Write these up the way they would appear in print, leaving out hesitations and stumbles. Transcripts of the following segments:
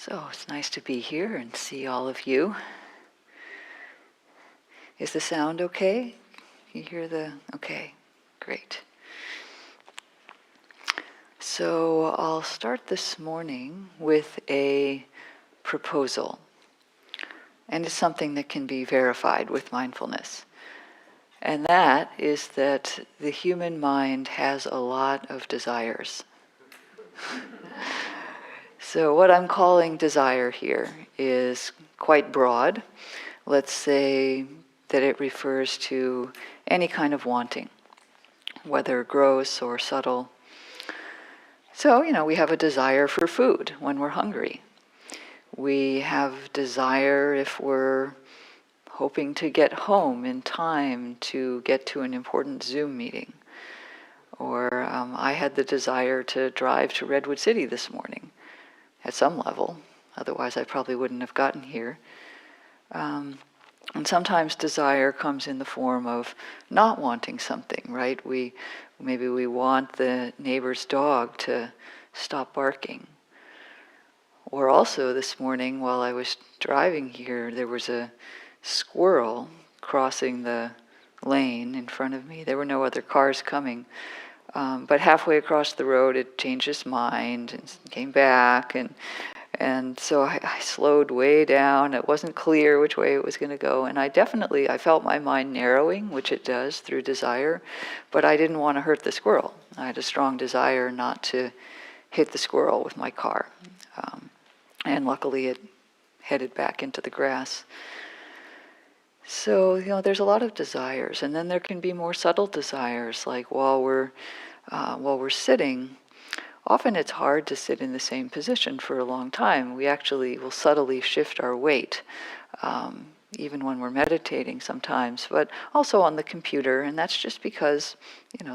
So it's nice to be here and see all of you. Is the sound okay? Can you hear okay, great. So I'll start this morning with a proposal. And it's something that can be verified with mindfulness. And that is that the human mind has a lot of desires. So what I'm calling desire here is quite broad. Let's say that it refers to any kind of wanting, whether gross or subtle. So, we have a desire for food when we're hungry. We have desire if we're hoping to get home in time to get to an important Zoom meeting. Or I had the desire to drive to Redwood City this morning at some level. Otherwise, I probably wouldn't have gotten here. And sometimes desire comes in the form of not wanting something, right? Maybe we want the neighbor's dog to stop barking. Or also this morning while I was driving here, there was a squirrel crossing the lane in front of me. There were no other cars coming. But halfway across the road, it changed its mind and came back. And so I slowed way down. It wasn't clear which way it was going to go. And I felt my mind narrowing, which it does through desire. But I didn't want to hurt the squirrel. I had a strong desire not to hit the squirrel with my car. And luckily it headed back into the grass. So, there's a lot of desires. And then there can be more subtle desires, like while we're sitting, often it's hard to sit in the same position for a long time. We actually will subtly shift our weight, even when we're meditating sometimes, but also on the computer. And that's just because,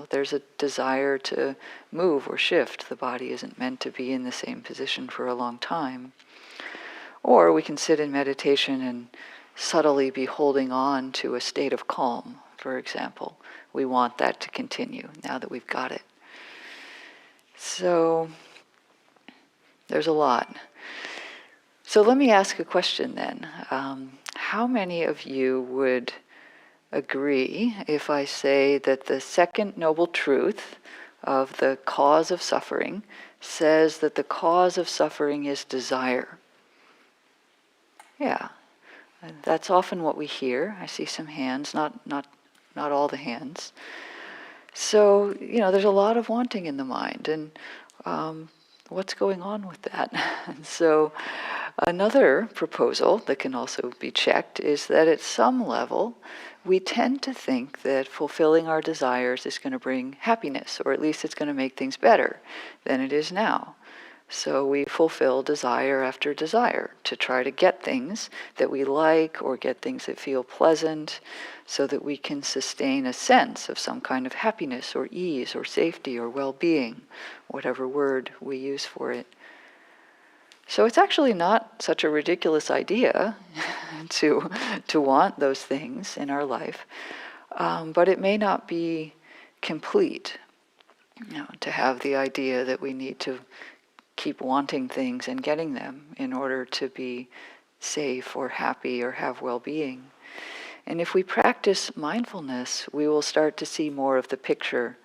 there's a desire to move or shift. The body isn't meant to be in the same position for a long time. Or we can sit in meditation and subtly be holding on to a state of calm, for example. We want that to continue now that we've got it. So there's a lot. So let me ask a question then. How many of you would agree if I say that the second noble truth of the cause of suffering says that the cause of suffering is desire? Yeah, that's often what we hear. I see some hands, not all the hands. So, there's a lot of wanting in the mind, and what's going on with that? And so another proposal that can also be checked is that at some level, we tend to think that fulfilling our desires is going to bring happiness, or at least it's going to make things better than it is now. So we fulfill desire after desire to try to get things that we like or get things that feel pleasant so that we can sustain a sense of some kind of happiness or ease or safety or well-being, whatever word we use for it. So it's actually not such a ridiculous idea to want those things in our life, but it may not be complete, to have the idea that we need to keep wanting things and getting them in order to be safe or happy or have well-being. And if we practice mindfulness, we will start to see more of the picture.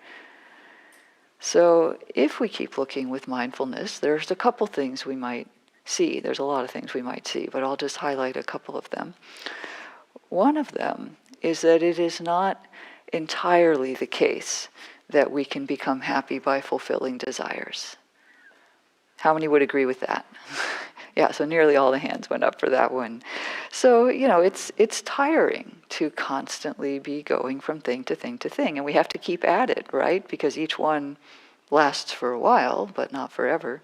So if we keep looking with mindfulness, there's a couple things we might see. There's a lot of things we might see, but I'll just highlight a couple of them. One of them is that it is not entirely the case that we can become happy by fulfilling desires. How many would agree with that? Yeah, so nearly all the hands went up for that one. So, it's tiring to constantly be going from thing to thing to thing, and we have to keep at it, right? Because each one lasts for a while, but not forever.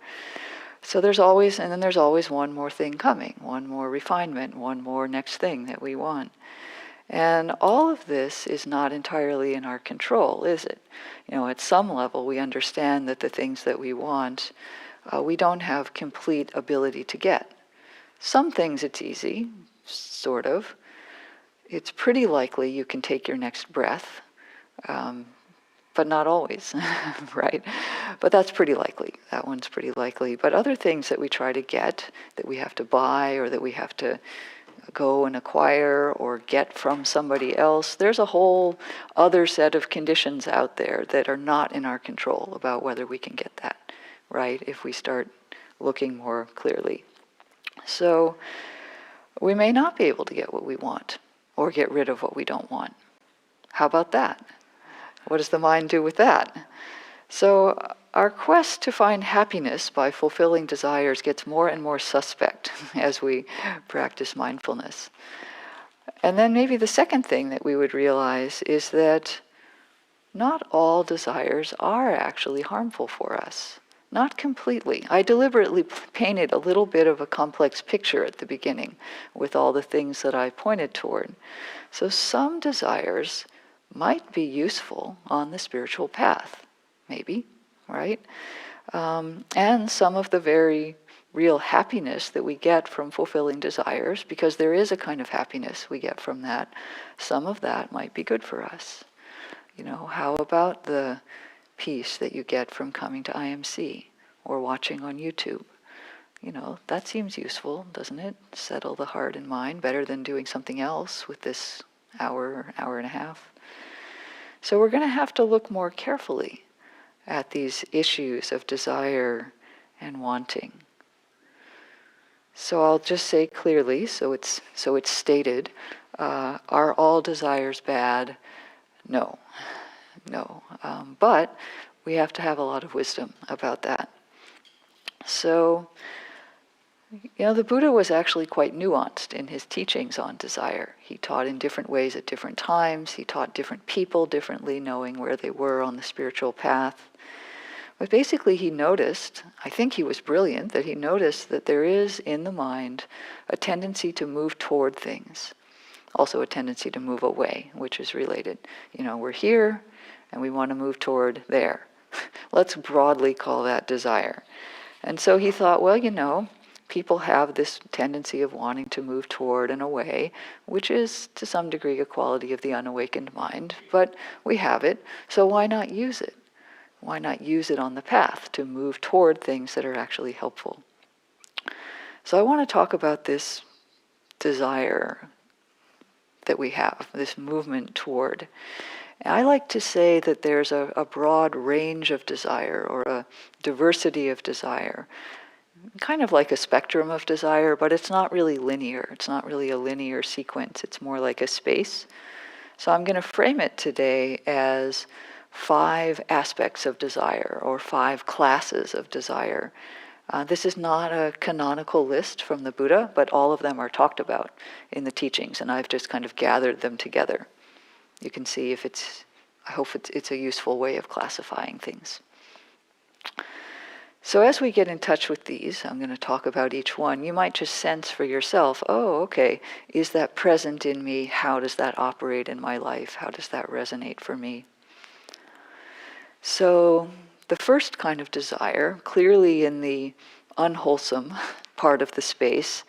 So there's always one more thing coming, one more refinement, one more next thing that we want. And all of this is not entirely in our control, is it? At some level, we understand that the things that we want, we don't have complete ability to get. Some things it's easy, sort of. It's pretty likely you can take your next breath. but not always, right? But that's pretty likely. That one's pretty likely. But other things that we try to get, that we have to buy or that we have to go and acquire or get from somebody else, there's a whole other set of conditions out there that are not in our control about whether we can get that, right? If we start looking more clearly. So we may not be able to get what we want or get rid of what we don't want. How about that? What does the mind do with that? So our quest to find happiness by fulfilling desires gets more and more suspect as we practice mindfulness. And then maybe the second thing that we would realize is that not all desires are actually harmful for us. Not completely. I deliberately painted a little bit of a complex picture at the beginning with all the things that I pointed toward. So some desires might be useful on the spiritual path, maybe, right? And some of the very real happiness that we get from fulfilling desires, because there is a kind of happiness we get from that, some of that might be good for us. You know, how about the peace that you get from coming to IMC or watching on YouTube? You know, that seems useful, doesn't it? Settle the heart and mind better than doing something else with this hour and a half. So we're going to have to look more carefully at these issues of desire and wanting. So I'll just say clearly, so it's stated, are all desires bad? No. But we have to have a lot of wisdom about that. So, you know, the Buddha was actually quite nuanced in his teachings on desire. He taught in different ways at different times. He taught different people differently, knowing where they were on the spiritual path. But basically he noticed, I think he was brilliant, that he noticed that there is in the mind a tendency to move toward things. Also a tendency to move away, which is related. You know, we're here and we want to move toward there. Let's broadly call that desire. And so he thought, well, you know, people have this tendency of wanting to move toward and away, which is to some degree a quality of the unawakened mind, but we have it, so why not use it? Why not use it on the path to move toward things that are actually helpful? So I want to talk about this desire that we have, this movement toward. And I like to say that there's a broad range of desire or a diversity of desire, kind of like a spectrum of desire, but it's not really linear. It's not really a linear sequence. It's more like a space. So I'm going to frame it today as 5 aspects of desire or 5 classes of desire. This is not a canonical list from the Buddha, but all of them are talked about in the teachings, and I've just kind of gathered them together. You can see if I hope it's a useful way of classifying things. So as we get in touch with these, I'm going to talk about each one. You might just sense for yourself, oh, okay, is that present in me? How does that operate in my life? How does that resonate for me? So the first kind of desire, clearly in the unwholesome part of the space,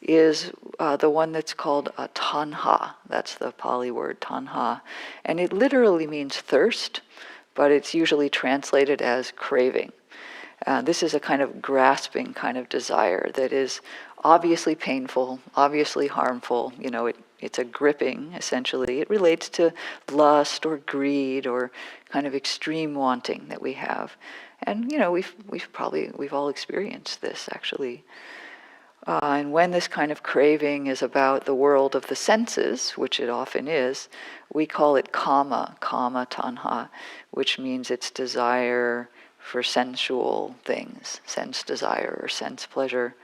is the one that's called tanha. That's the Pali word, tanha. And it literally means thirst, but it's usually translated as craving. This is a kind of grasping kind of desire that is obviously painful, obviously harmful. You know, it's a gripping, essentially. It relates to lust or greed or kind of extreme wanting that we have. And, you know, we've all experienced this, actually. And when this kind of craving is about the world of the senses, which it often is, we call it kama tanha, which means it's desire for sensual things, sense desire or sense pleasure,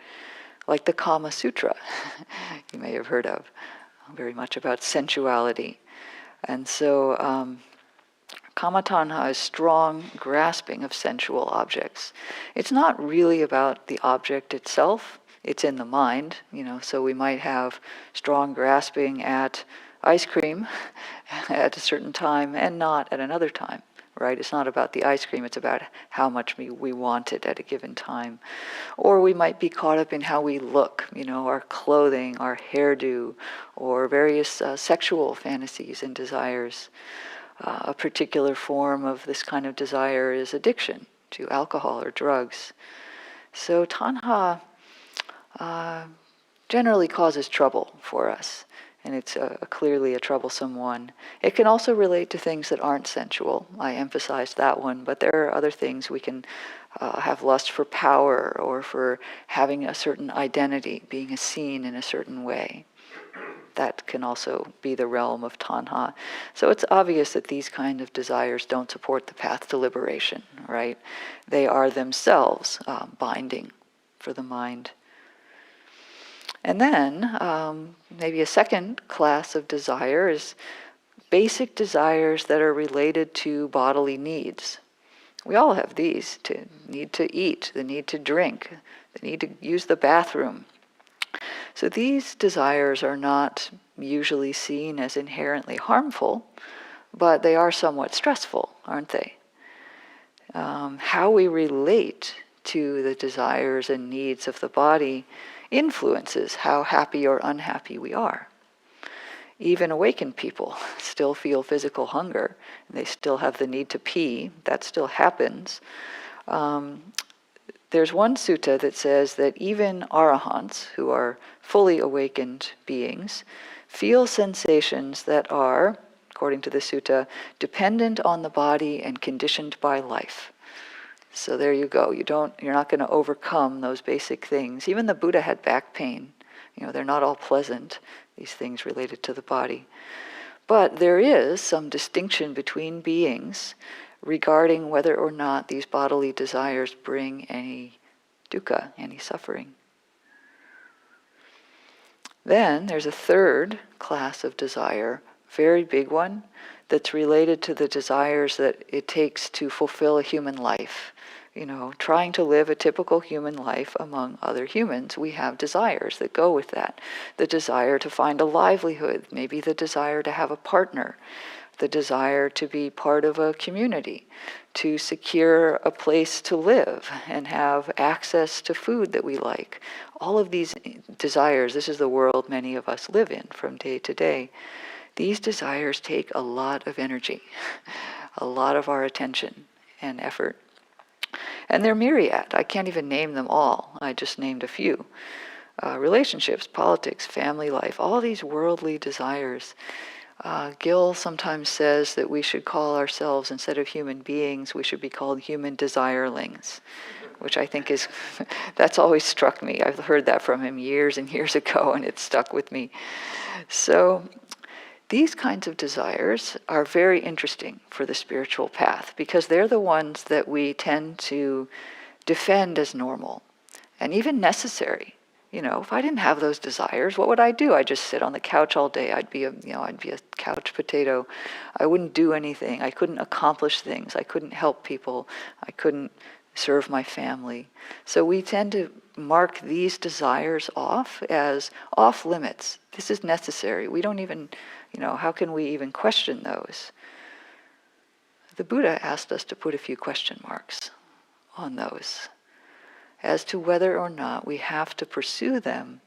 like the Kama Sutra you may have heard of, very much about sensuality. And so kama tanha is strong grasping of sensual objects. It's not really about the object itself, it's in the mind, you know, so we might have strong grasping at ice cream at a certain time and not at another time. Right? It's not about the ice cream, it's about how much we want it at a given time. Or we might be caught up in how we look, you know, our clothing, our hairdo, or various sexual fantasies and desires. A particular form of this kind of desire is addiction to alcohol or drugs. So tanha generally causes trouble for us, and it's clearly a troublesome one. It can also relate to things that aren't sensual. I emphasized that one, but there are other things. We can have lust for power or for having a certain identity, being seen in a certain way. That can also be the realm of tanha. So it's obvious that these kind of desires don't support the path to liberation, right? They are themselves binding for the mind. And then maybe a second class of desire is basic desires that are related to bodily needs. We all have these: to need to eat, the need to drink, the need to use the bathroom. So these desires are not usually seen as inherently harmful, but they are somewhat stressful, aren't they? How we relate to the desires and needs of the body influences how happy or unhappy we are. Even awakened people still feel physical hunger, and they still have the need to pee. That still happens. There's one sutta that says that even arahants, who are fully awakened beings, feel sensations that are, according to the sutta, dependent on the body and conditioned by life. So there you go. You're not going to overcome those basic things. Even the Buddha had back pain. They're not all pleasant, these things related to the body. But there is some distinction between beings regarding whether or not these bodily desires bring any dukkha, any suffering. Then there's a third class of desire, very big one, that's related to the desires that it takes to fulfill a human life. Trying to live a typical human life among other humans, we have desires that go with that. The desire to find a livelihood, maybe the desire to have a partner, the desire to be part of a community, to secure a place to live and have access to food that we like. All of these desires, this is the world many of us live in from day to day. These desires take a lot of energy, a lot of our attention and effort. And they're myriad. I can't even name them all. I just named a few. Relationships, politics, family life, all these worldly desires. Gil sometimes says that we should call ourselves, instead of human beings, we should be called human desirelings, which I think is, that's always struck me. I've heard that from him years and years ago, and it stuck with me. So these kinds of desires are very interesting for the spiritual path because they're the ones that we tend to defend as normal and even necessary. If I didn't have those desires, what would I do? I'd just sit on the couch all day. I'd be a couch potato. I wouldn't do anything. I couldn't accomplish things. I couldn't help people. I couldn't serve my family. So we tend to mark these desires off as off limits. This is necessary. We don't even, how can we even question those? The Buddha asked us to put a few question marks on those as to whether or not we have to pursue them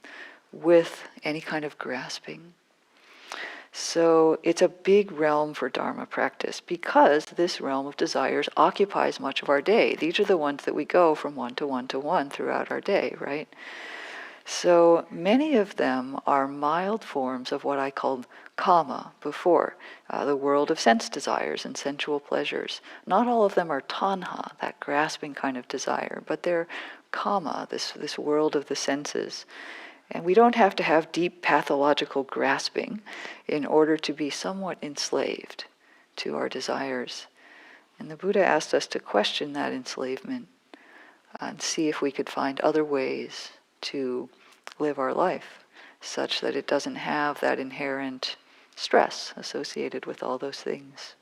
with any kind of grasping. So it's a big realm for Dharma practice because this realm of desires occupies much of our day. These are the ones that we go from one to one to one throughout our day, right? So many of them are mild forms of what I called kama before, the world of sense desires and sensual pleasures. Not all of them are tanha, that grasping kind of desire, but they're kama, this world of the senses. And we don't have to have deep pathological grasping in order to be somewhat enslaved to our desires. And the Buddha asked us to question that enslavement and see if we could find other ways to live our life such that it doesn't have that inherent stress associated with all those things.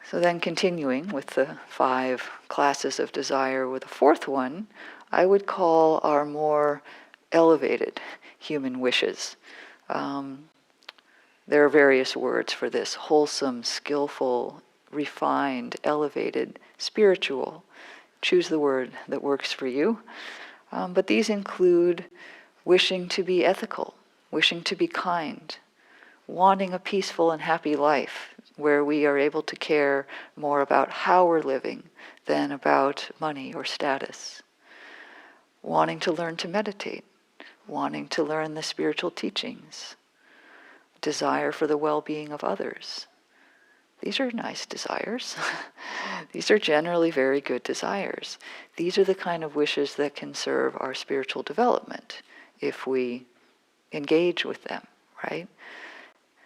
So then continuing with the 5 classes of desire, with the 4th one, I would call our more elevated human wishes. There are various words for this: wholesome, skillful, refined, elevated, spiritual. Choose the word that works for you. But these include wishing to be ethical, wishing to be kind, wanting a peaceful and happy life where we are able to care more about how we're living than about money or status. Wanting to learn to meditate, wanting to learn the spiritual teachings, desire for the well-being of others. These are nice desires. These are generally very good desires. These are the kind of wishes that can serve our spiritual development if we engage with them, right?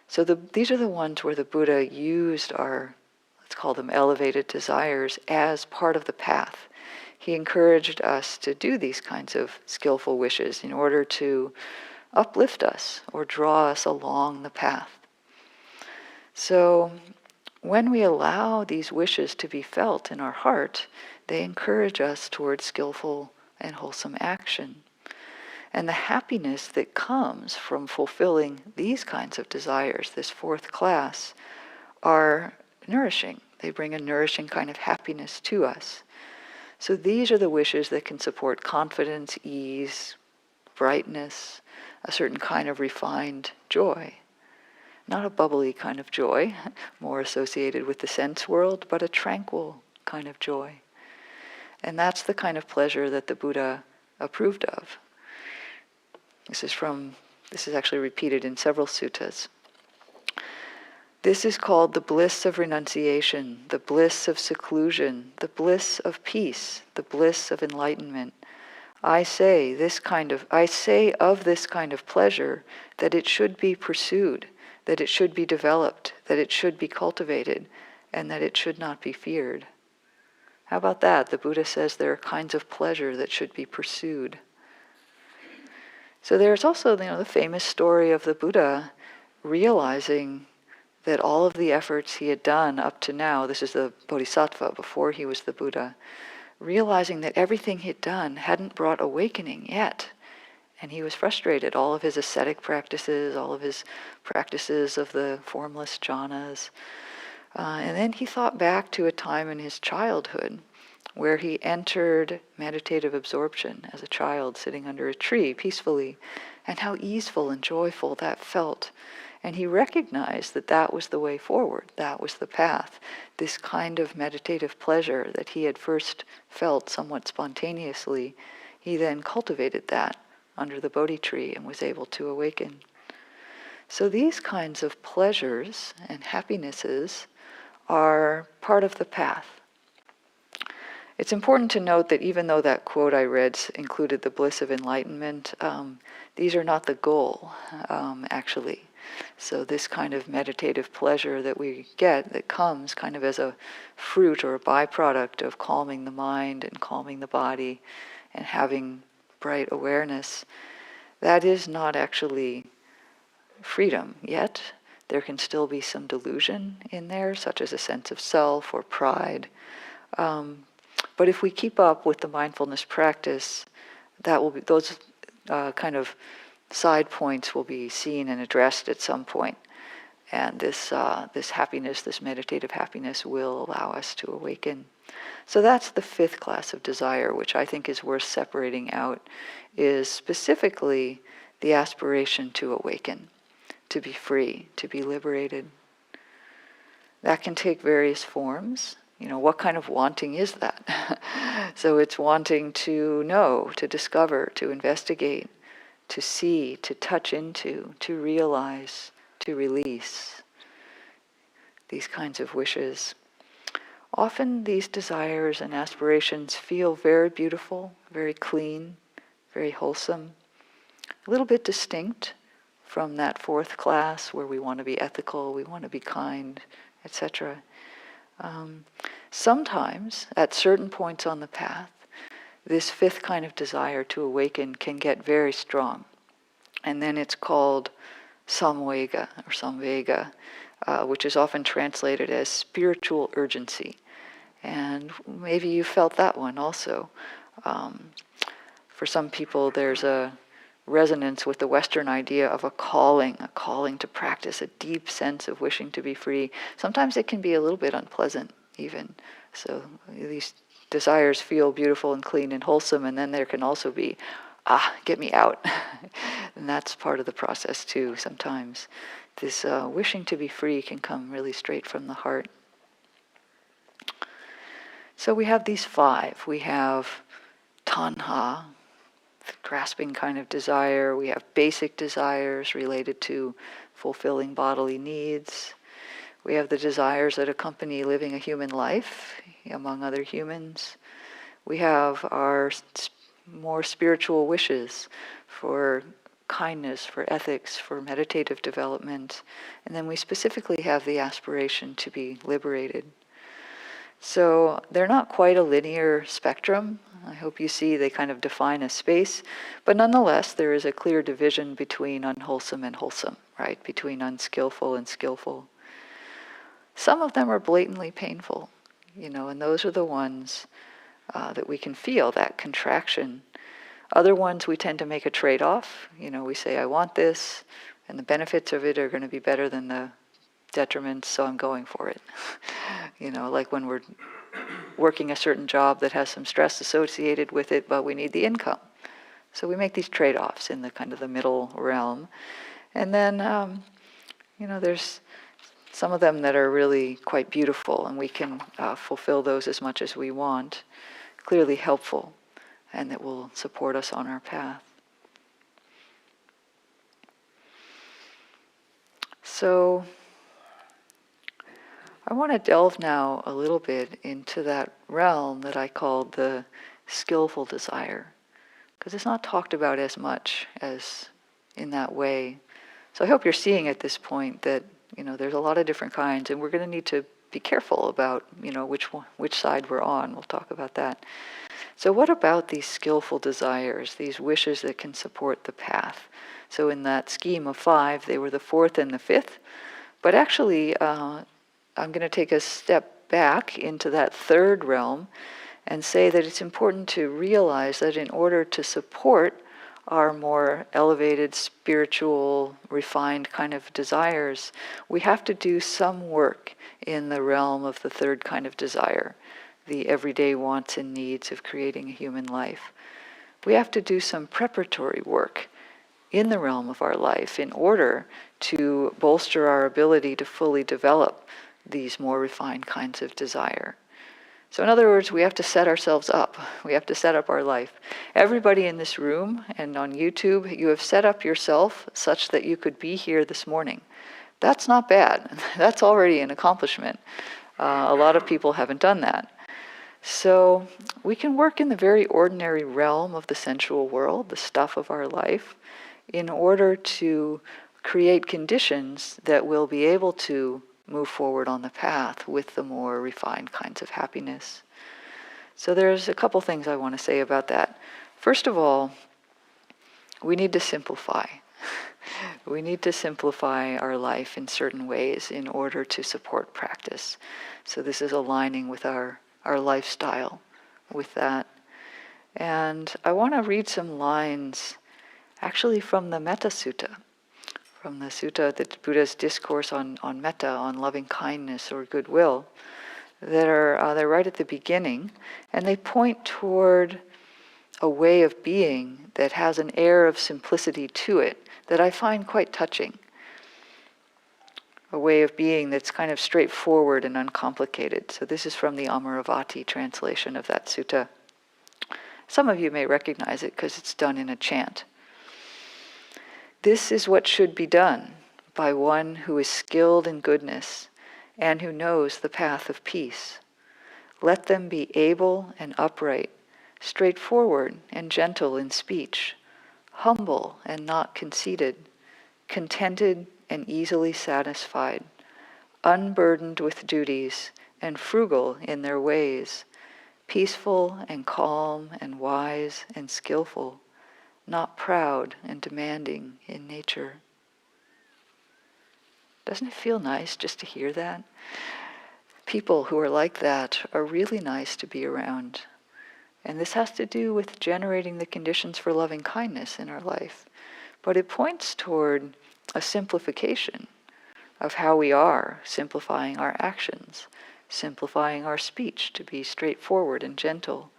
So these are the ones where the Buddha used our, let's call them elevated desires, as part of the path. He encouraged us to do these kinds of skillful wishes in order to uplift us or draw us along the path. So when we allow these wishes to be felt in our heart, they encourage us towards skillful and wholesome action. And the happiness that comes from fulfilling these kinds of desires, this fourth class, are nourishing. They bring a nourishing kind of happiness to us. So these are the wishes that can support confidence, ease, brightness, a certain kind of refined joy. Not a bubbly kind of joy, more associated with the sense world, but a tranquil kind of joy. And that's the kind of pleasure that the Buddha approved of. This is actually repeated in several suttas. This is called the bliss of renunciation, the bliss of seclusion, the bliss of peace, the bliss of enlightenment. I say of this kind of pleasure that it should be pursued, that it should be developed, that it should be cultivated, and that it should not be feared. How about that? The Buddha says there are kinds of pleasure that should be pursued. So there's also, the famous story of the Buddha realizing that all of the efforts he had done up to now, this is the Bodhisattva before he was the Buddha, realizing that everything he'd done hadn't brought awakening yet. And he was frustrated. All of his ascetic practices, all of his practices of the formless jhanas. And then he thought back to a time in his childhood where he entered meditative absorption as a child sitting under a tree peacefully, and how easeful and joyful that felt. And he recognized that that was the way forward, that was the path. This kind of meditative pleasure that he had first felt somewhat spontaneously, he then cultivated that under the Bodhi tree and was able to awaken. So these kinds of pleasures and happinesses are part of the path. It's important to note that even though that quote I read included the bliss of enlightenment, these are not the goal, actually. So this kind of meditative pleasure that we get, that comes kind of as a fruit or a byproduct of calming the mind and calming the body and having bright awareness, that is not actually freedom yet. There can still be some delusion in there, such as a sense of self or pride. But if we keep up with the mindfulness practice, that will be, those kind of side points will be seen and addressed at some point. And this happiness, this meditative happiness, will allow us to awaken. So that's the fifth class of desire, which I think is worth separating out, is specifically the aspiration to awaken, to be free, to be liberated. That can take various forms. What kind of wanting is that? So it's wanting to know, to discover, to investigate, to see, to touch into, to realize, to release. These kinds of wishes. Often these desires and aspirations feel very beautiful, very clean, very wholesome, a little bit distinct from that fourth class where we want to be ethical, we want to be kind, etc. Sometimes, at certain points on the path, this fifth kind of desire to awaken can get very strong. And then it's called samvega or samvega, which is often translated as spiritual urgency. And maybe you felt that one also. For some people, there's a resonance with the Western idea of a calling to practice, a deep sense of wishing to be free. Sometimes it can be a little bit unpleasant even. So these desires feel beautiful and clean and wholesome, and then there can also be, get me out. And that's part of the process too sometimes. this wishing to be free can come really straight from the heart. So we have these 5. We have tanha, the grasping kind of desire. We have basic desires related to fulfilling bodily needs. We have the desires that accompany living a human life among other humans. We have our more spiritual wishes for kindness, for ethics, for meditative development. And then we specifically have the aspiration to be liberated. So they're not quite a linear spectrum. I hope you see they kind of define a space. But nonetheless, there is a clear division between unwholesome and wholesome, right? Between unskillful and skillful. Some of them are blatantly painful, and those are the ones that we can feel, that contraction. Other ones we tend to make a trade-off. We say, I want this, and the benefits of it are going to be better than the detriments, so I'm going for it. Like when we're working a certain job that has some stress associated with it, but we need the income. So we make these trade-offs in the kind of the middle realm. And then, there's some of them that are really quite beautiful, and we can fulfill those as much as we want, clearly helpful, and that will support us on our path. So I want to delve now a little bit into that realm that I called the skillful desire, because it's not talked about as much as in that way. So I hope you're seeing at this point that there's a lot of different kinds, and we're going to need to be careful about which side we're on. We'll talk about that. So what about these skillful desires, these wishes that can support the path? So in that scheme of 5, they were the 4th and the 5th, but actually I'm going to take a step back into that 3rd realm and say that it's important to realize that in order to support our more elevated, spiritual, refined kind of desires, we have to do some work in the realm of the 3rd kind of desire, the everyday wants and needs of creating a human life. We have to do some preparatory work in the realm of our life in order to bolster our ability to fully develop these more refined kinds of desire. So in other words, we have to set ourselves up. We have to set up our life. Everybody in this room and on YouTube, you have set up yourself such that you could be here this morning. That's not bad. That's already an accomplishment. A lot of people haven't done that. So we can work in the very ordinary realm of the sensual world, the stuff of our life, in order to create conditions that will be able to move forward on the path with the more refined kinds of happiness. So there's a couple things I want to say about that. First of all, we need to simplify. We need to simplify our life in certain ways in order to support practice. So this is aligning with our lifestyle with that. And I want to read some lines actually from the Metta Sutta, from the sutta, the Buddha's discourse on metta, on loving kindness or goodwill, that are they're right at the beginning, and they point toward a way of being that has an air of simplicity to it that I find quite touching. A way of being that's kind of straightforward and uncomplicated. So this is from the Amaravati translation of that sutta. Some of you may recognize it because it's done in a chant. This is what should be done by one who is skilled in goodness and who knows the path of peace. Let them be able and upright, straightforward and gentle in speech, humble and not conceited, contented and easily satisfied, unburdened with duties and frugal in their ways, peaceful and calm and wise and skillful, not proud and demanding in nature. Doesn't it feel nice just to hear that? People who are like that are really nice to be around. And this has to do with generating the conditions for loving kindness in our life. But it points toward a simplification of how we are, simplifying our actions, simplifying our speech to be straightforward and gentle,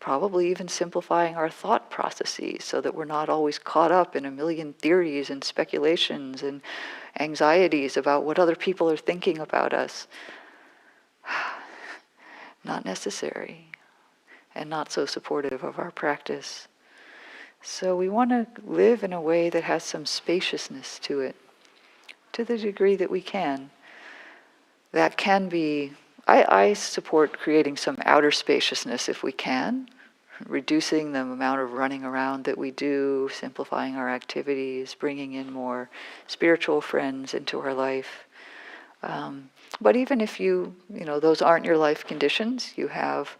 probably even simplifying our thought processes so that we're not always caught up in a million theories and speculations and anxieties about what other people are thinking about us. Not necessary, and not so supportive of our practice. So we want to live in a way that has some spaciousness to it, to the degree that we can. That can be, I support creating some outer spaciousness if we can, reducing the amount of running around that we do, simplifying our activities, bringing in more spiritual friends into our life. But even if those aren't your life conditions, you have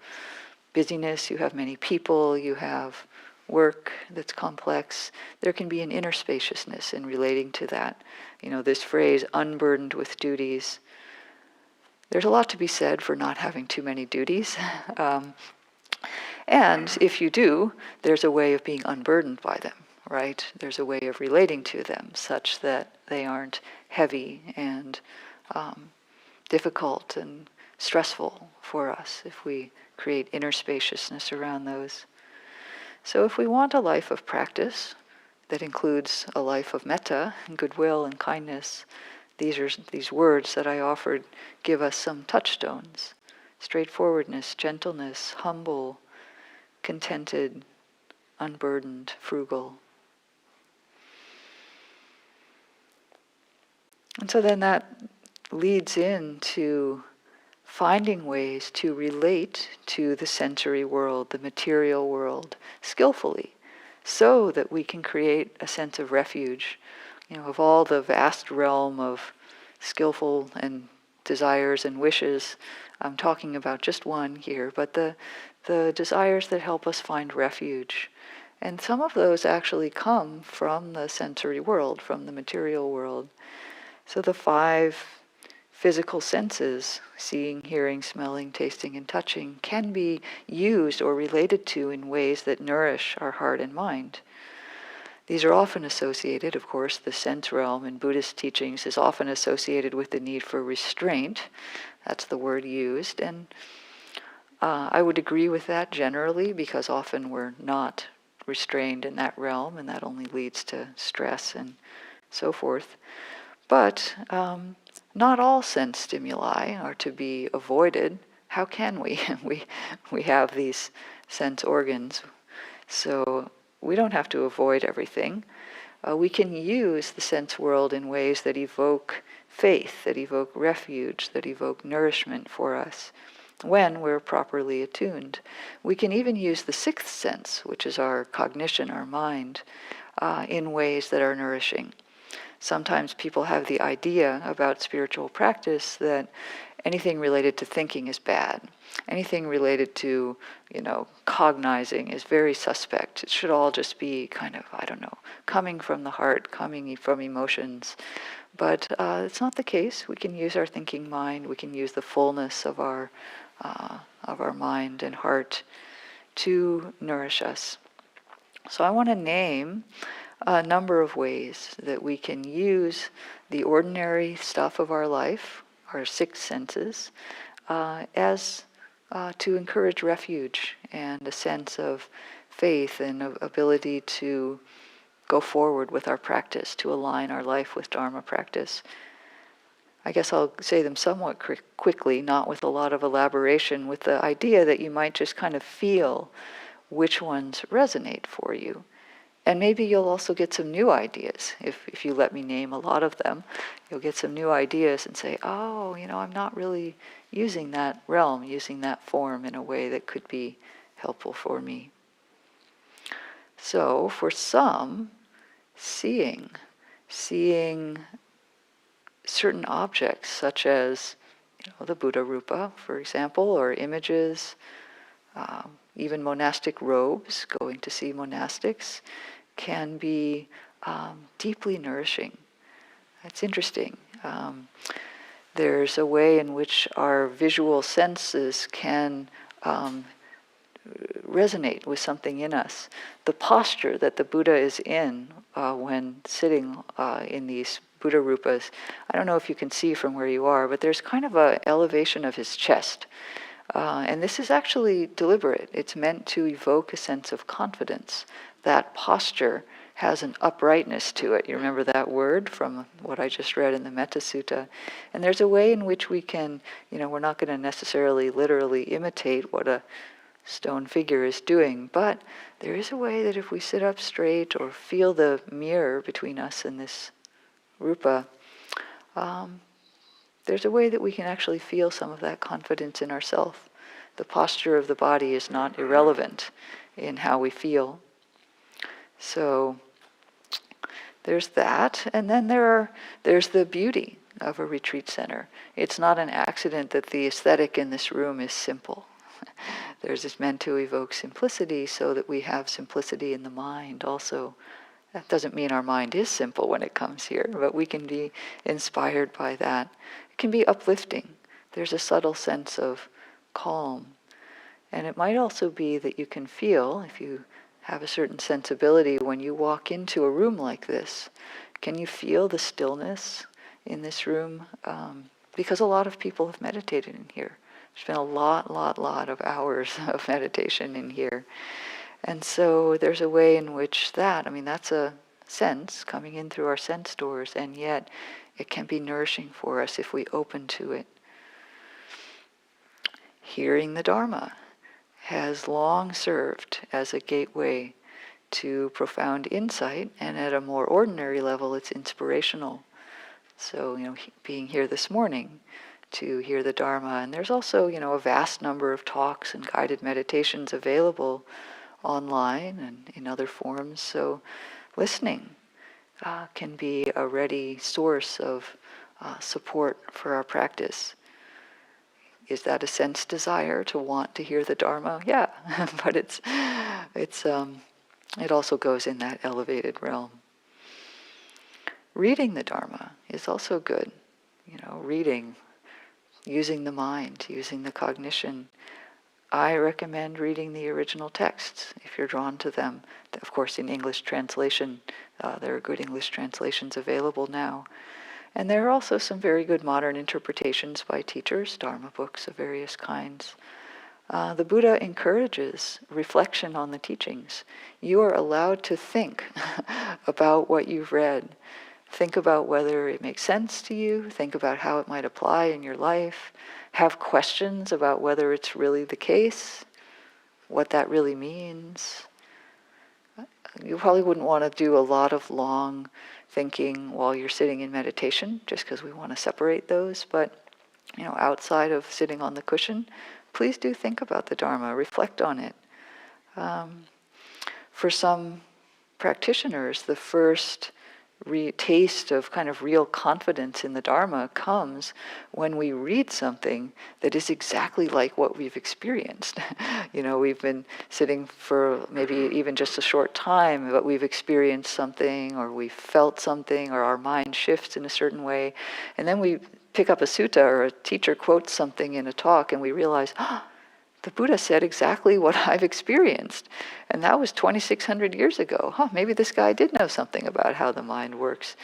busyness, you have many people, you have work that's complex, there can be an inner spaciousness in relating to that. This phrase, unburdened with duties, there's a lot to be said for not having too many duties. And if you do, there's a way of being unburdened by them, right? There's a way of relating to them such that they aren't heavy and difficult and stressful for us if we create inner spaciousness around those. So if we want a life of practice that includes a life of metta and goodwill and kindness, these words that I offered give us some touchstones: straightforwardness, gentleness, humble, contented, unburdened, frugal. And so then that leads into finding ways to relate to the sensory world, the material world, skillfully, so that we can create a sense of refuge. Of all the vast realm of skillful and desires and wishes, I'm talking about just one here, but the desires that help us find refuge. And some of those actually come from the sensory world, from the material world. So the 5 physical senses, seeing, hearing, smelling, tasting, and touching, can be used or related to in ways that nourish our heart and mind. These are often associated, of course, the sense realm in Buddhist teachings is often associated with the need for restraint. That's the word used. And I would agree with that generally, because often we're not restrained in that realm, and that only leads to stress and so forth. But not all sense stimuli are to be avoided. How can we? We have these sense organs. So we don't have to avoid everything. We can use the sense world in ways that evoke faith, that evoke refuge, that evoke nourishment for us when we're properly attuned. We can even use the 6th sense, which is our cognition, our mind, in ways that are nourishing. Sometimes people have the idea about spiritual practice that anything related to thinking is bad. Anything related to, cognizing is very suspect. It should all just be kind of, coming from the heart, coming from emotions. But it's not the case. We can use our thinking mind. We can use the fullness of our mind and heart to nourish us. So I want to name a number of ways that we can use the ordinary stuff of our life, our 6 senses, as to encourage refuge and a sense of faith and ability to go forward with our practice, to align our life with Dharma practice. I guess I'll say them somewhat quickly, not with a lot of elaboration, with the idea that you might just kind of feel which ones resonate for you. And maybe you'll also get some new ideas. If you let me name a lot of them, you'll get some new ideas and say, oh, I'm not really using that realm, using that form in a way that could be helpful for me. So for some, seeing certain objects, such as the Buddha Rupa, for example, or images, even monastic robes, going to see monastics, can be deeply nourishing. It's interesting. There's a way in which our visual senses can resonate with something in us. The posture that the Buddha is in when sitting in these Buddha Rupas, I don't know if you can see from where you are, but there's kind of an elevation of his chest. And this is actually deliberate. It's meant to evoke a sense of confidence. That posture has an uprightness to it. You remember that word from what I just read in the Metta Sutta? And there's a way in which we can, we're not going to necessarily literally imitate what a stone figure is doing, but there is a way that if we sit up straight or feel the mirror between us and this rupa, there's a way that we can actually feel some of that confidence in ourselves. The posture of the body is not irrelevant in how we feel. So there's that, and then there's the beauty of a retreat center. It's not an accident that the aesthetic in this room is simple. It's meant to evoke simplicity so that we have simplicity in the mind also. That doesn't mean our mind is simple when it comes here, but we can be inspired by that. It can be uplifting. There's a subtle sense of calm. And it might also be that you can feel, if you have a certain sensibility when you walk into a room like this, can you feel the stillness in this room? Because a lot of people have meditated in here. There's been a lot of hours of meditation in here. And so there's a way in which that's a sense coming in through our sense doors, and yet it can be nourishing for us if we open to it. Hearing the Dharma has long served as a gateway to profound insight, and at a more ordinary level, it's inspirational. So, being here this morning to hear the Dharma, and there's also, a vast number of talks and guided meditations available online and in other forms. So, listening can be a ready source of support for our practice. Is that a sense desire to want to hear the Dharma? Yeah, but it also goes in that elevated realm. Reading the Dharma is also good. Reading, using the mind, using the cognition. I recommend reading the original texts if you're drawn to them. Of course, in English translation, there are good English translations available now. And there are also some very good modern interpretations by teachers, Dharma books of various kinds. The Buddha encourages reflection on the teachings. You are allowed to think about what you've read. Think about whether it makes sense to you. Think about how it might apply in your life. Have questions about whether it's really the case, what that really means. You probably wouldn't want to do a lot of long thinking while you're sitting in meditation, just because we want to separate those. But, outside of sitting on the cushion, please do think about the Dharma, reflect on it. For some practitioners, the first taste of kind of real confidence in the Dharma comes when we read something that is exactly like what we've experienced. We've been sitting for maybe even just a short time, but we've experienced something, or we've felt something, or our mind shifts in a certain way. And then we pick up a sutta, or a teacher quotes something in a talk, and we realize, the Buddha said exactly what I've experienced. And that was 2,600 years ago. Maybe this guy did know something about how the mind works.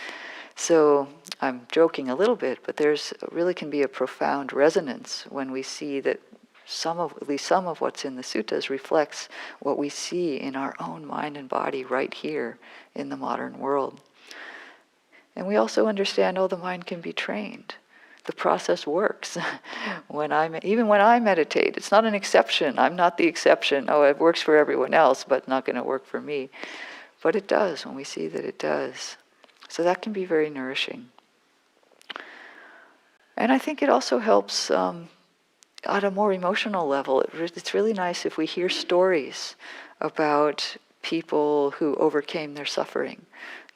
So I'm joking a little bit, but there's really can be a profound resonance when we see that at least some of what's in the suttas reflects what we see in our own mind and body right here in the modern world. And we also understand, the mind can be trained. The process works. Even when I meditate, it's not an exception. I'm not the exception. It works for everyone else, but not going to work for me. But it does when we see that it does. So that can be very nourishing. And I think it also helps at a more emotional level. It's really nice if we hear stories about people who overcame their suffering.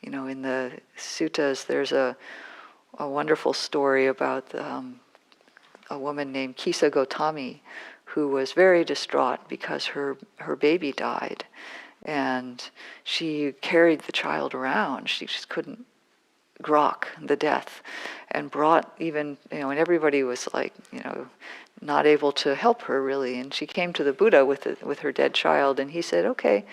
In the suttas, there's a wonderful story about a woman named Kisa Gotami, who was very distraught because her baby died, and she carried the child around. She just couldn't grok the death, and brought even, and everybody was like, not able to help her really. And she came to the Buddha with her dead child, and he said, okay,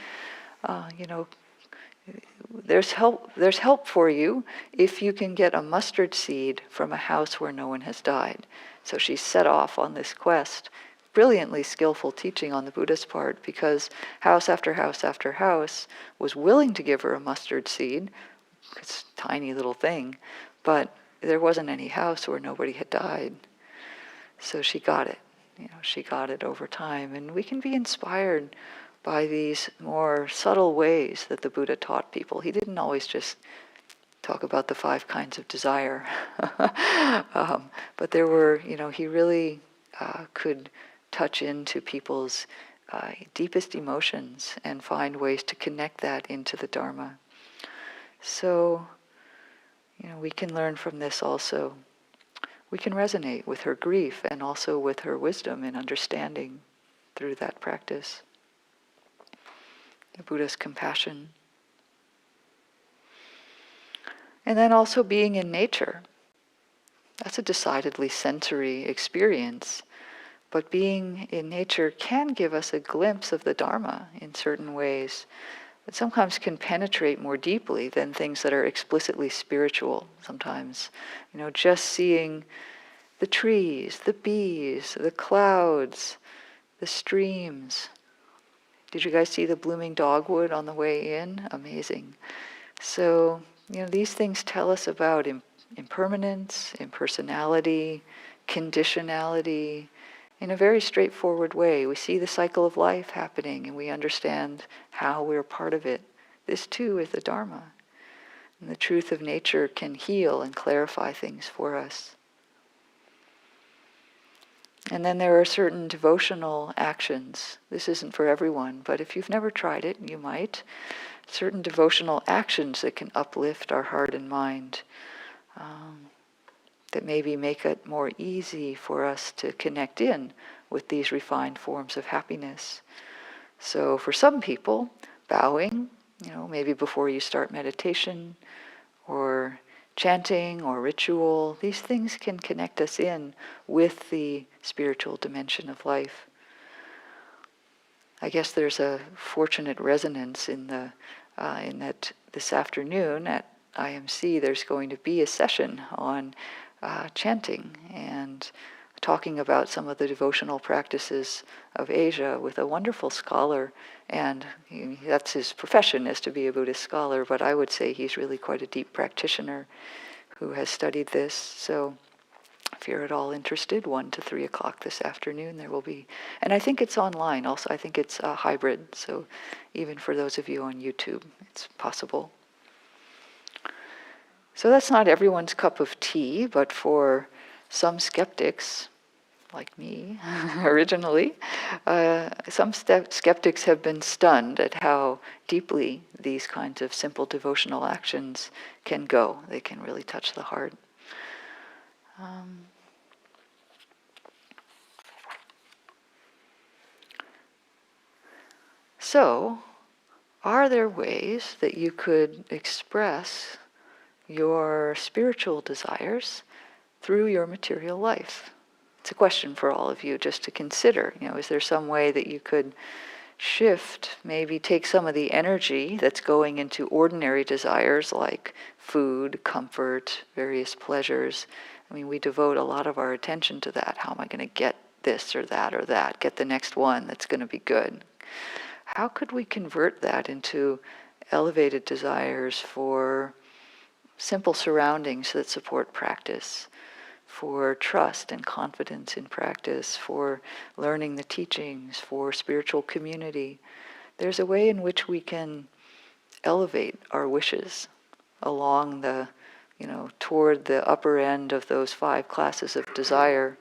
there's help for you if you can get a mustard seed from a house where no one has died. So she set off on this quest, brilliantly skillful teaching on the Buddha's part, because house after house after house was willing to give her a mustard seed. It's a tiny little thing, but there wasn't any house where nobody had died. So she got it. She got it over time. And we can be inspired by these more subtle ways that the Buddha taught people. He didn't always just talk about the 5 kinds of desire. But there were, he really could touch into people's deepest emotions and find ways to connect that into the Dharma. So, we can learn from this also. We can resonate with her grief and also with her wisdom and understanding through that practice. The Buddha's compassion. And then also being in nature. That's a decidedly sensory experience. But being in nature can give us a glimpse of the Dharma in certain ways that sometimes can penetrate more deeply than things that are explicitly spiritual. Sometimes, just seeing the trees, the bees, the clouds, the streams. Did you guys see the blooming dogwood on the way in? Amazing. So, these things tell us about impermanence, impersonality, conditionality, in a very straightforward way. We see the cycle of life happening and we understand how we're part of it. This too is the Dharma. And the truth of nature can heal and clarify things for us. And then there are certain devotional actions. This isn't for everyone, but if you've never tried it, you might. Certain devotional actions that can uplift our heart and mind, that maybe make it more easy for us to connect in with these refined forms of happiness. So for some people, bowing, maybe before you start meditation, or chanting or ritual, these things can connect us in with the spiritual dimension of life. I guess there's a fortunate resonance in that this afternoon at IMC there's going to be a session on chanting and talking about some of the devotional practices of Asia with a wonderful scholar, and that's his profession, is to be a Buddhist scholar, but I would say he's really quite a deep practitioner who has studied this. So if you're at all interested, 1 to 3 o'clock this afternoon there will be, and I think it's online also. I think it's hybrid, so even for those of you on YouTube, it's possible. So that's not everyone's cup of tea, but for some skeptics, like me originally, some skeptics have been stunned at how deeply these kinds of simple devotional actions can go. They can really touch the heart. So, are there ways that you could express your spiritual desires through your material life? It's a question for all of you just to consider. Is there some way that you could shift, maybe take some of the energy that's going into ordinary desires like food, comfort, various pleasures? We devote a lot of our attention to that. How am I going to get this or that, get the next one that's going to be good? How could we convert that into elevated desires for simple surroundings that support practice, for trust and confidence in practice, for learning the teachings, for spiritual community? There's a way in which we can elevate our wishes along toward the upper end of those 5 classes of desire.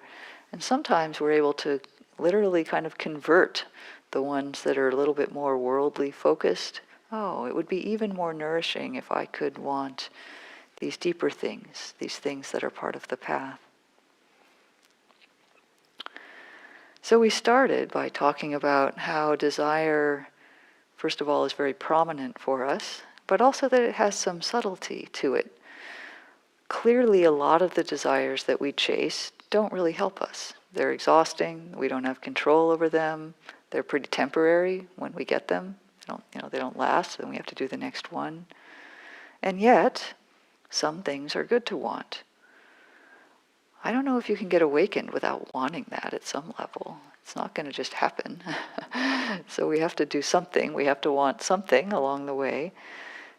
And sometimes we're able to literally kind of convert the ones that are a little bit more worldly focused. Oh, it would be even more nourishing if I could want these deeper things, these things that are part of the path. So we started by talking about how desire, first of all, is very prominent for us, but also that it has some subtlety to it. Clearly, a lot of the desires that we chase don't really help us. They're exhausting. We don't have control over them. They're pretty temporary when we get them. They don't last, then we have to do the next one. And yet, some things are good to want. I don't know if you can get awakened without wanting that at some level. It's not going to just happen. So we have to do something. We have to want something along the way.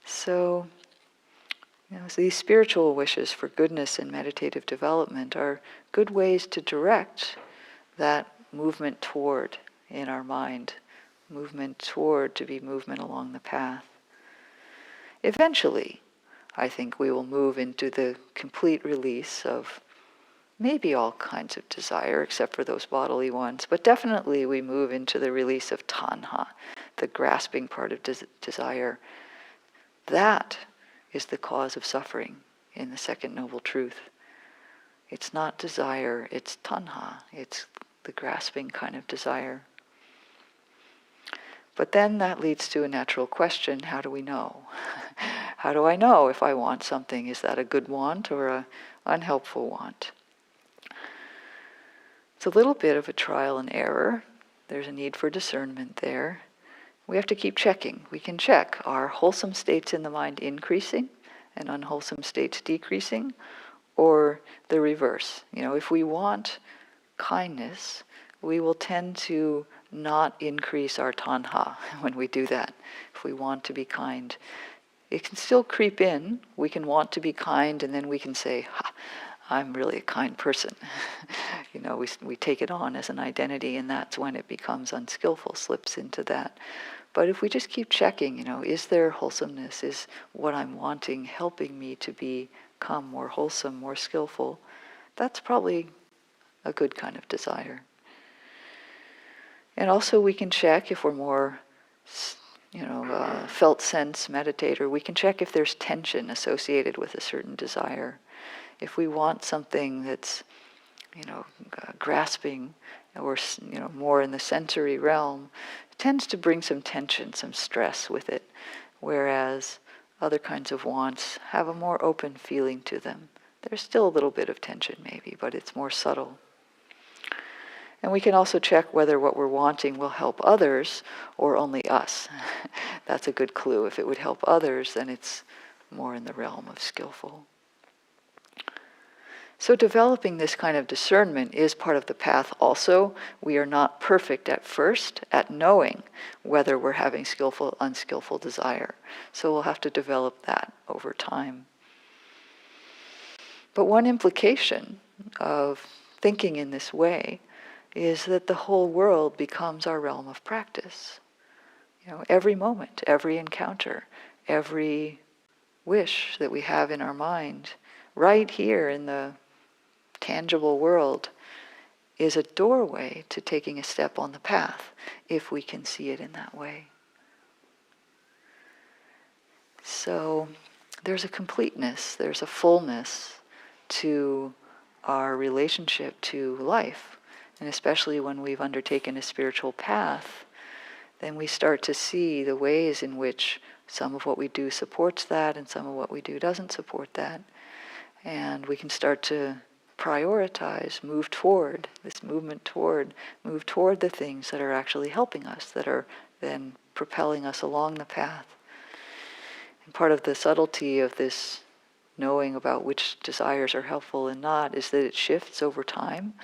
So, so these spiritual wishes for goodness and meditative development are good ways to direct that movement toward in our mind, movement toward to be movement along the path. Eventually, I think we will move into the complete release of maybe all kinds of desire, except for those bodily ones, but definitely we move into the release of tanha, the grasping part of desire. That is the cause of suffering in the Second Noble Truth. It's not desire, it's tanha, it's the grasping kind of desire. But then that leads to a natural question: how do we know? How do I know if I want something? Is that a good want or an unhelpful want? It's a little bit of a trial and error. There's a need for discernment there. We have to keep checking. We can check, are wholesome states in the mind increasing and unwholesome states decreasing, or the reverse? If we want kindness, we will tend to not increase our tanha when we do that. If we want to be kind, it can still creep in. We can want to be kind, and then we can say, I'm really a kind person. We take it on as an identity, and that's when it becomes unskillful, slips into that. But if we just keep checking, is there wholesomeness? Is what I'm wanting helping me to become more wholesome, more skillful? That's probably a good kind of desire. And also we can check if we're more, felt sense meditator, we can check if there's tension associated with a certain desire. If we want something that's, grasping or, more in the sensory realm, it tends to bring some tension, some stress with it, whereas other kinds of wants have a more open feeling to them. There's still a little bit of tension maybe, but it's more subtle. And we can also check whether what we're wanting will help others or only us. That's a good clue. If it would help others, then it's more in the realm of skillful. So developing this kind of discernment is part of the path also. We are not perfect at first at knowing whether we're having skillful, unskillful desire. So we'll have to develop that over time. But one implication of thinking in this way is that the whole world becomes our realm of practice. Every moment, every encounter, every wish that we have in our mind, right here in the tangible world, is a doorway to taking a step on the path, if we can see it in that way. So there's a completeness, there's a fullness to our relationship to life. And especially when we've undertaken a spiritual path, then we start to see the ways in which some of what we do supports that and some of what we do doesn't support that. And we can start to prioritize, move toward the things that are actually helping us, that are then propelling us along the path. And part of the subtlety of this knowing about which desires are helpful and not is that it shifts over time.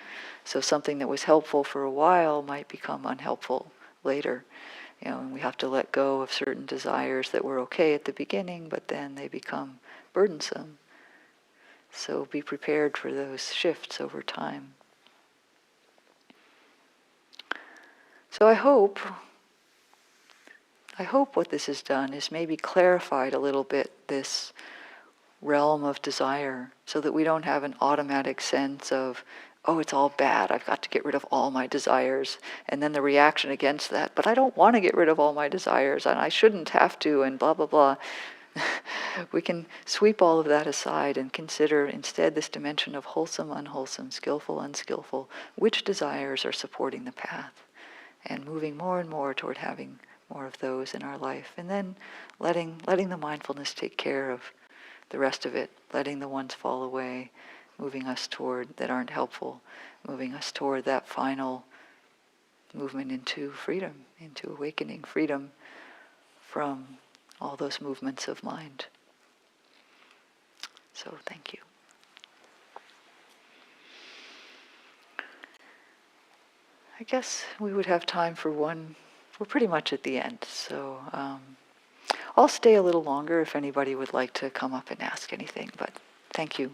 So something that was helpful for a while might become unhelpful later. And we have to let go of certain desires that were okay at the beginning, but then they become burdensome. So be prepared for those shifts over time. So I hope what this has done is maybe clarified a little bit this realm of desire, so that we don't have an automatic sense of, oh, it's all bad, I've got to get rid of all my desires, and then the reaction against that, but I don't want to get rid of all my desires, and I shouldn't have to, and blah, blah, blah. We can sweep all of that aside and consider instead this dimension of wholesome, unwholesome, skillful, unskillful, which desires are supporting the path, and moving more and more toward having more of those in our life, and then letting the mindfulness take care of the rest of it, letting the ones fall away, moving us toward that aren't helpful, moving us toward that final movement into freedom, into awakening, freedom from all those movements of mind. So thank you. I guess we would have time for one. We're pretty much at the end, so I'll stay a little longer if anybody would like to come up and ask anything, but thank you.